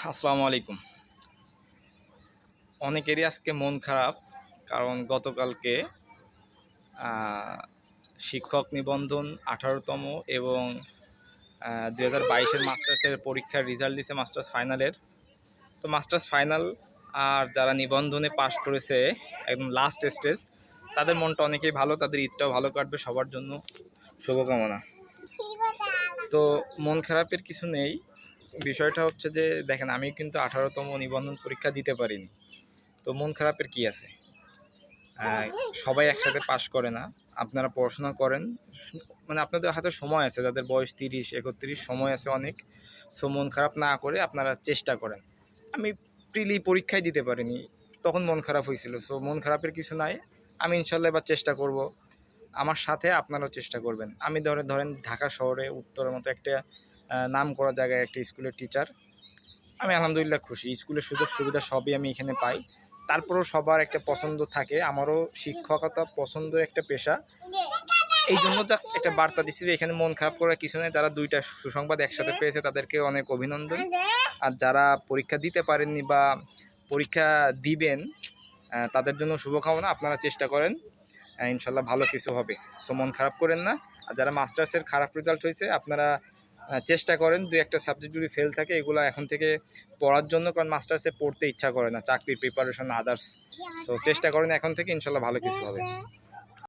আসসালামু আলাইকুম। অনেকেরই আজকে মন খারাপ, কারণ গতকালকে শিক্ষক নিবন্ধন 18তম এবং 2022-এর মাস্টার্সের পরীক্ষার রেজাল্ট দিছে মাস্টার্স ফাইনালের। তো মাস্টার্স ফাইনাল আর যারা নিবন্ধনে পাশ করেছে একদম লাস্ট স্টেজ, তাদের মনটা অনেকেই ভালো, তাদের ঈদটাও ভালো কাটবে, সবার জন্য শুভকামনা। তো মন খারাপের কিছু নেই। বিষয়টা হচ্ছে যে দেখেন, আমি কিন্তু 18তম নিবন্ধন পরীক্ষা দিতে পারিনি। তো মন খারাপের কি আছে? সবাই একসাথে পাশ করে না। আপনারা পড়াশোনা করেন, মানে আপনাদের হাতে সময় আছে, যাদের বয়স 30-31 সময় আছে অনেক। সো মন খারাপ না করে আপনারা চেষ্টা করেন। আমি প্রিলি পরীক্ষায় দিতে পারিনি, তখন মন খারাপ হয়েছিল। সো মন খারাপের কিছু নাই। আমি ইনশাল্লাহ এবার চেষ্টা করব। আমার সাথে আপনারাও চেষ্টা করবেন। আমি ধরেন ঢাকা শহরে উত্তরের মতো একটা নাম করা জায়গায় একটা স্কুলের টিচার। আমি আলহামদুলিল্লাহ খুশি। স্কুলের সুযোগ সুবিধা সবই আমি এখানে পাই। তারপরেও সবার একটা পছন্দ থাকে। আমারও শিক্ষকতা পছন্দের একটা পেশা। এই জন্য জাস্ট একটা বার্তা দিচ্ছি যে এখানে মন খারাপ করার কিছু নেই। যারা দুইটা সুসংবাদ একসাথে পেয়েছে তাদেরকে অনেক অভিনন্দন। আর যারা পরীক্ষা দিতে পারেননি বা পরীক্ষা দিবেন, তাদের জন্য শুভকামনা। আপনারা চেষ্টা করেন, ইনশাল্লাহ ভালো কিছু হবে। সো মন খারাপ করেন না। আর যারা মাস্টার্সের খারাপ রেজাল্ট হয়েছে, আপনারা চেষ্টা করেন, দুই একটা সাবজেক্ট যদি ফেল থাকে এগুলো এখন থেকে পড়ার জন্য, কারণ মাস্টার্সে পড়তে ইচ্ছা করে না, চাকরির প্রিপারেশন আদার্স। সো চেষ্টা করেন এখন থেকে, ইনশাল্লাহ ভালো কিছু হবে।